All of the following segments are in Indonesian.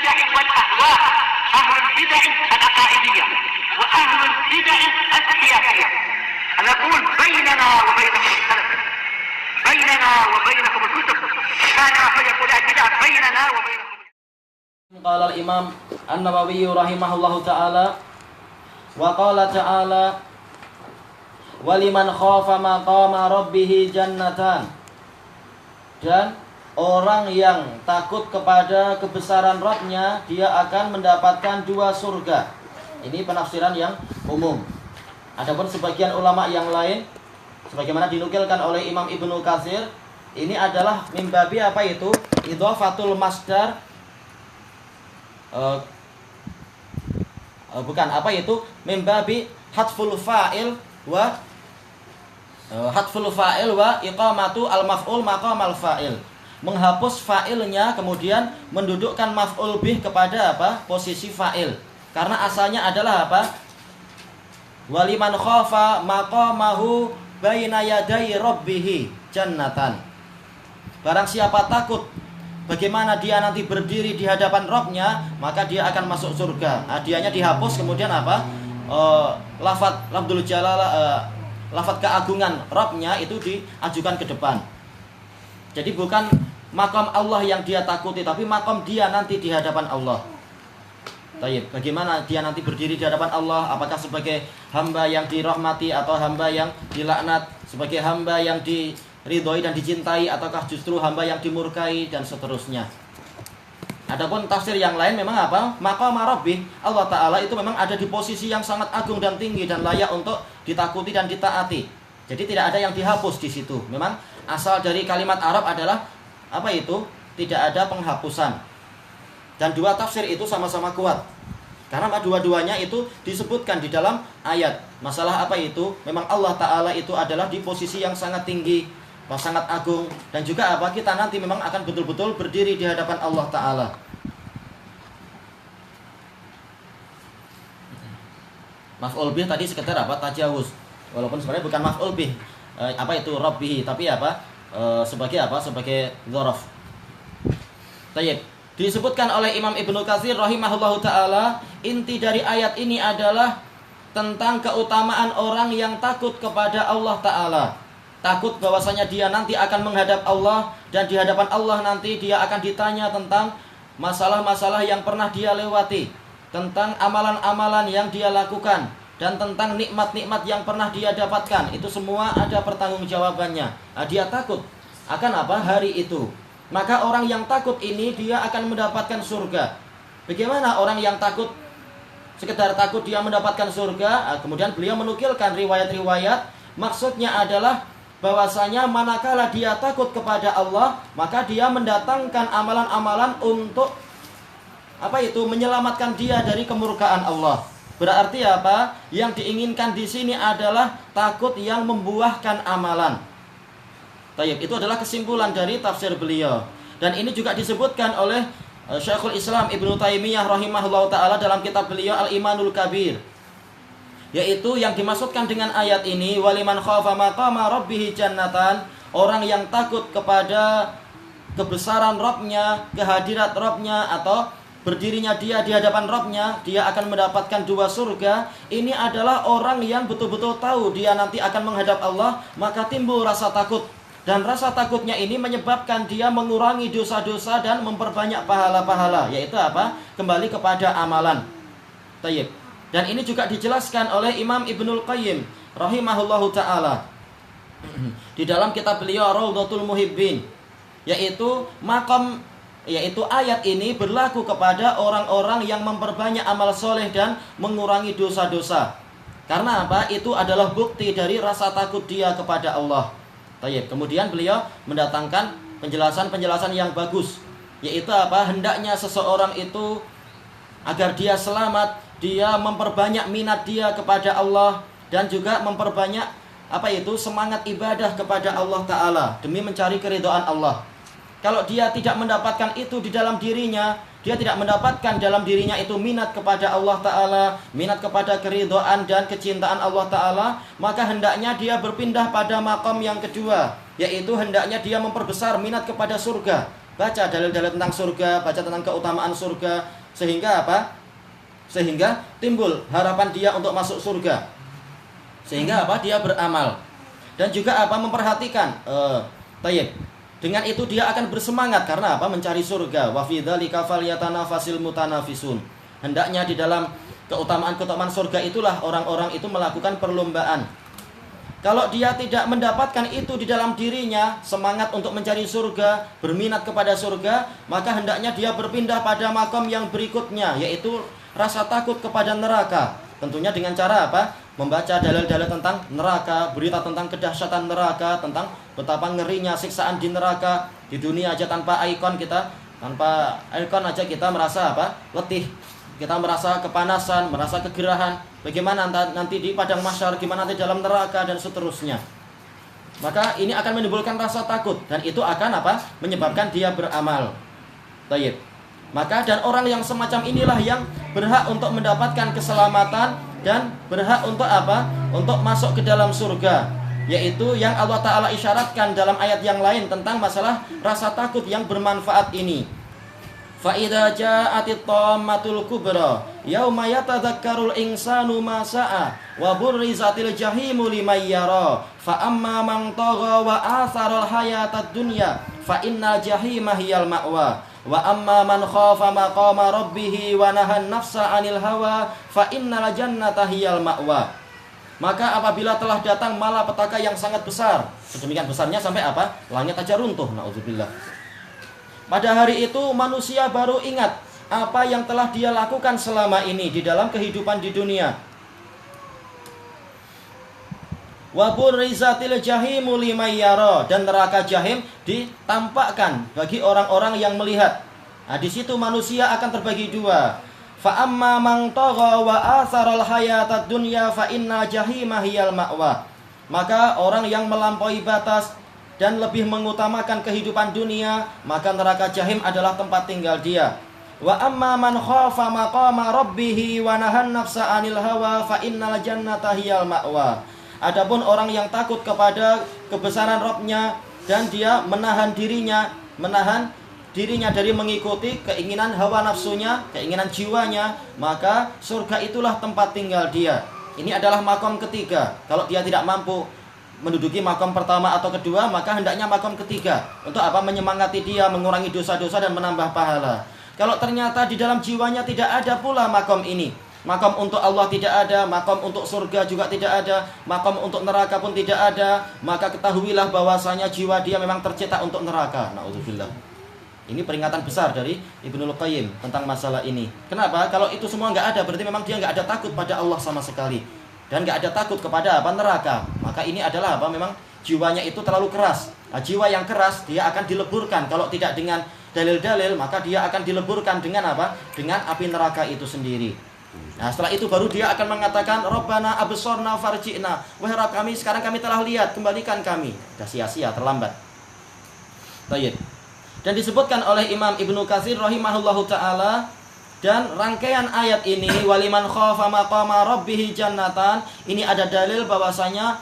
البدع والأهواء، أهل البدع العقائدية وأهل البدع السياسية. نقول بيننا وبينكم السلف، بيننا وبينكم الكتب، كان فيقول البدع بيننا وبينكم. قال الإمام النووي رحمه الله تعالى وقال تعالى waliman khafa maqama rabbih jannatan, dan orang yang takut kepada kebesaran Rabb-nya dia akan mendapatkan 2 surga. Ini penafsiran yang umum. Adapun sebagian ulama yang lain sebagaimana dinukilkan oleh Imam Ibnu Katsir, ini adalah mimbabi apa itu? Idhofatul masdar bukan apa itu? Mimbabi hatful fa'il wa iqamatu al-maf'ul maqamal fa'il. Menghapus fa'ilnya kemudian mendudukkan maf'ul bih kepada apa? Posisi fa'il. Karena asalnya adalah apa? Waliman khafa maqamahu baina yaday rabbih jannatan. Barang siapa takut bagaimana dia nanti berdiri di hadapan Rabb-nya, maka dia akan masuk surga. Hadiahnya dihapus kemudian apa? Lafadz lafadz keagungan Rabb-nya itu diajukan ke depan. Jadi bukan makam Allah yang dia takuti, tapi makam dia nanti di hadapan Allah. Baik, bagaimana dia nanti berdiri di hadapan Allah? Apakah sebagai hamba yang dirahmati atau hamba yang dilaknat, sebagai hamba yang diridhoi dan dicintai, ataukah justru hamba yang dimurkai dan seterusnya. Adapun tafsir yang lain memang apa? Maqam rabbih, Allah Ta'ala itu memang ada di posisi yang sangat agung dan tinggi dan layak untuk ditakuti dan ditaati. Jadi tidak ada yang dihapus di situ. Memang asal dari kalimat Arab adalah apa itu? Tidak ada penghapusan. Dan 2 tafsir itu sama-sama kuat. Karena dua-duanya itu disebutkan di dalam ayat. Masalah apa itu? Memang Allah Ta'ala itu adalah di posisi yang sangat tinggi, sangat agung, dan juga apa, kita nanti memang akan betul-betul berdiri di hadapan Allah Ta'ala. Maf'ul bih tadi sekedar apa? Tajawuz. Walaupun sebenarnya bukan maf'ul bih. Apa itu Rabbih, tapi apa? Sebagai apa? Sebagai dzaraf. Baik. Disebutkan oleh Imam Ibnu Katsir rahimahullahu ta'ala, inti dari ayat ini adalah tentang keutamaan orang yang takut kepada Allah Ta'ala. Takut bahwasanya dia nanti akan menghadap Allah, dan di hadapan Allah nanti dia akan ditanya tentang masalah-masalah yang pernah dia lewati, tentang amalan-amalan yang dia lakukan, dan tentang nikmat-nikmat yang pernah dia dapatkan. Itu semua ada pertanggungjawabannya. Dia takut akan apa? Hari itu. Maka orang yang takut ini dia akan mendapatkan surga. Bagaimana orang yang takut, sekedar takut dia mendapatkan surga? Kemudian beliau menukilkan riwayat-riwayat. Maksudnya adalah bahwasanya manakala dia takut kepada Allah, maka dia mendatangkan amalan-amalan untuk apa itu? Menyelamatkan dia dari kemurkaan Allah. Berarti apa? Yang diinginkan di sini adalah takut yang membuahkan amalan. Tayyib, itu adalah kesimpulan dari tafsir beliau. Dan ini juga disebutkan oleh Syekhul Islam Ibnu Taimiyah rahimahullahu ta'ala dalam kitab beliau Al-Imanul Kabir. Yaitu yang dimaksudkan dengan ayat ini, waliman khafa maqama rabbih jannatan, orang yang takut kepada kebesaran Rabb-nya, kehadirat Rabb-nya, atau berdirinya dia di hadapan Rabb-nya, dia akan mendapatkan 2 surga. Ini adalah orang yang betul-betul tahu dia nanti akan menghadap Allah, maka timbul rasa takut. Dan rasa takutnya ini menyebabkan dia mengurangi dosa-dosa dan memperbanyak pahala-pahala, yaitu apa? Kembali kepada amalan. Tayyib. Dan ini juga dijelaskan oleh Imam Ibnul Qayyim rahimahullahu ta'ala di dalam kitab beliau Raudhatul Muhibbin, yaitu ayat ini berlaku kepada orang-orang yang memperbanyak amal soleh dan mengurangi dosa-dosa. Karena apa? Itu adalah bukti dari rasa takut dia kepada Allah. Tayyib. Kemudian beliau mendatangkan penjelasan-penjelasan yang bagus, yaitu apa? Hendaknya seseorang itu agar dia selamat, dia memperbanyak minat dia kepada Allah, dan juga memperbanyak apa itu? Semangat ibadah kepada Allah Ta'ala demi mencari keridhaan Allah. Kalau dia tidak mendapatkan itu di dalam dirinya, dia tidak mendapatkan dalam dirinya itu minat kepada Allah Ta'ala, minat kepada keridhaan dan kecintaan Allah Ta'ala, maka hendaknya dia berpindah pada maqam yang kedua, yaitu hendaknya dia memperbesar minat kepada surga. Baca dalil-dalil tentang surga, baca tentang keutamaan surga, Sehingga apa? Sehingga timbul harapan dia untuk masuk surga. Sehingga apa? Dia beramal. Dan juga apa? Memperhatikan tayyib. Dengan itu dia akan bersemangat karena apa? Mencari surga. Wa fi dzalika falyatanafasil mutanafisun. Hendaknya di dalam keutamaan-keutamaan surga itulah orang-orang itu melakukan perlombaan. Kalau dia tidak mendapatkan itu di dalam dirinya, semangat untuk mencari surga, berminat kepada surga, maka hendaknya dia berpindah pada makom yang berikutnya, yaitu rasa takut kepada neraka. Tentunya dengan cara apa? Membaca dalil-dalil tentang neraka, berita tentang kedahsyatan neraka, tentang betapa ngerinya siksaan di neraka. Di dunia aja tanpa ikon aja kita merasa apa? Letih. Kita merasa kepanasan, merasa kegerahan. Bagaimana nanti di padang mahsyar, gimana nanti dalam neraka dan seterusnya. Maka ini akan menimbulkan rasa takut dan itu akan apa? Menyebabkan dia beramal. Tayyib. Maka dan orang yang semacam inilah yang berhak untuk mendapatkan keselamatan dan berhak untuk apa? Untuk masuk ke dalam surga. Yaitu yang Allah Ta'ala isyaratkan dalam ayat yang lain tentang masalah rasa takut yang bermanfaat ini. Fa idza ja'atit tammatul kubra yauma yatadzakkarul insanu ma sa'a wa burrizatil jahimu liman yara fa amma man tagha wa atharal hayatad dunya fa innal jahima hiyal ma'wa wa amma man khafa maqama rabbih wa nahan nafsa 'anil hawa fa innal jannata hiyal ma'wa. Maka apabila telah datang malapetaka yang sangat besar, sedemikian besarnya sampai apa? Langit aja runtuh, naudzubillah. Pada hari itu manusia baru ingat apa yang telah dia lakukan selama ini di dalam kehidupan di dunia. Wa burrizatil jahimu liman yara, dan neraka jahim ditampakkan bagi orang-orang yang melihat. Nah, di situ manusia akan terbagi dua. Fa amma man tagha wa atharal hayatad dunya fa inna jahima hiyal ma'wa. Maka orang yang melampaui batas dan lebih mengutamakan kehidupan dunia, maka neraka jahim adalah tempat tinggal dia. Wa amma man khafa maqama rabbih wa nahan nafsa 'anil hawa fa innal jannata hiyal ma'wa. Adapun orang yang takut kepada kebesaran Rabb-nya dan dia menahan dirinya dari mengikuti keinginan hawa nafsunya, keinginan jiwanya, maka surga itulah tempat tinggal dia. Ini adalah makom ketiga. Kalau dia tidak mampu menduduki makom pertama atau kedua, maka hendaknya makom ketiga. Untuk apa? Menyemangati dia, mengurangi dosa-dosa dan menambah pahala. Kalau ternyata di dalam jiwanya tidak ada pula makom ini, makom untuk Allah tidak ada, makom untuk surga juga tidak ada, makom untuk neraka pun tidak ada, maka ketahuilah bahwasanya jiwa dia memang tercetak untuk neraka. Na'udzubillah. Ini peringatan besar dari Ibnul Qayyim tentang masalah ini. Kenapa? Kalau itu semua nggak ada, berarti memang dia nggak ada takut pada Allah sama sekali. Dan nggak ada takut kepada apa? Neraka. Maka ini adalah apa? Memang jiwanya itu terlalu keras. Nah, jiwa yang keras dia akan dileburkan. Kalau tidak dengan dalil-dalil, maka dia akan dileburkan dengan apa? Dengan api neraka itu sendiri. Nah, setelah itu baru dia akan mengatakan, Rabbana absorna farji'na. Wahai Rabb kami, sekarang kami telah lihat, kembalikan kami. Sudah sia-sia, terlambat. Baik. Dan disebutkan oleh Imam Ibnu Katsir rahimahullahu ta'ala, dan rangkaian ayat ini, waliman khafa maqama rabbih jannatan, ini ada dalil bahwasanya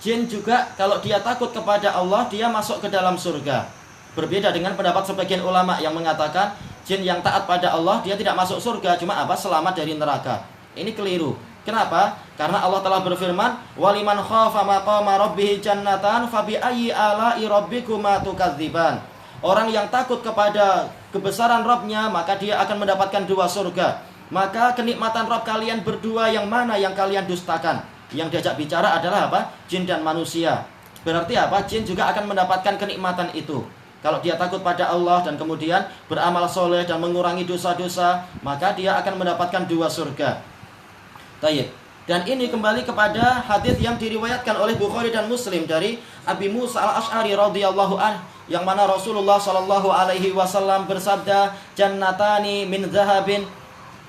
jin juga kalau dia takut kepada Allah, dia masuk ke dalam surga. Berbeda dengan pendapat sebagian ulama yang mengatakan jin yang taat pada Allah dia tidak masuk surga, cuma apa? Selamat dari neraka. Ini keliru. Kenapa? Karena Allah telah berfirman, waliman khafa maqama rabbih jannatan fabi ayyi ala'i rabbikuma tukadziban. Orang yang takut kepada kebesaran Rabb-nya, maka dia akan mendapatkan dua surga. Maka kenikmatan Rabb kalian berdua yang mana yang kalian dustakan? Yang diajak bicara adalah apa? Jin dan manusia. Berarti apa? Jin juga akan mendapatkan kenikmatan itu. Kalau dia takut pada Allah dan kemudian beramal soleh dan mengurangi dosa-dosa, maka dia akan mendapatkan dua surga. Tayyib. Dan ini kembali kepada hadis yang diriwayatkan oleh Bukhari dan Muslim dari Abi Musa al-Asy'ari radhiyallahu anhu, yang mana Rasulullah sallallahu alaihi wasallam bersabda, jannatani min zahabin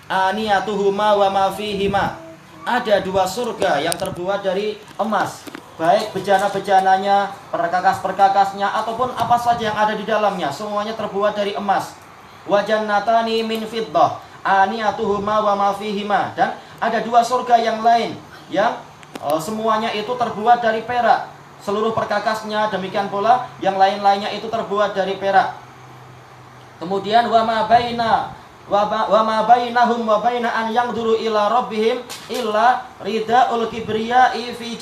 aniyatuhuma wa ma fihima. Ada dua surga yang terbuat dari emas, baik bejana-bejananya, perkakas-perkakasnya ataupun apa saja yang ada di dalamnya, semuanya terbuat dari emas. Wa jannatani min fiddah aniyatuhuma wa ma fihima. Dan ada dua surga yang lain yang semuanya itu terbuat dari perak, seluruh perkakasnya, demikian pula yang lain-lainnya itu terbuat dari perak. Kemudian wa ma baina wa ma bainahum wa baina an yangduru ila rabbihim illa ridaul kibriya'i fi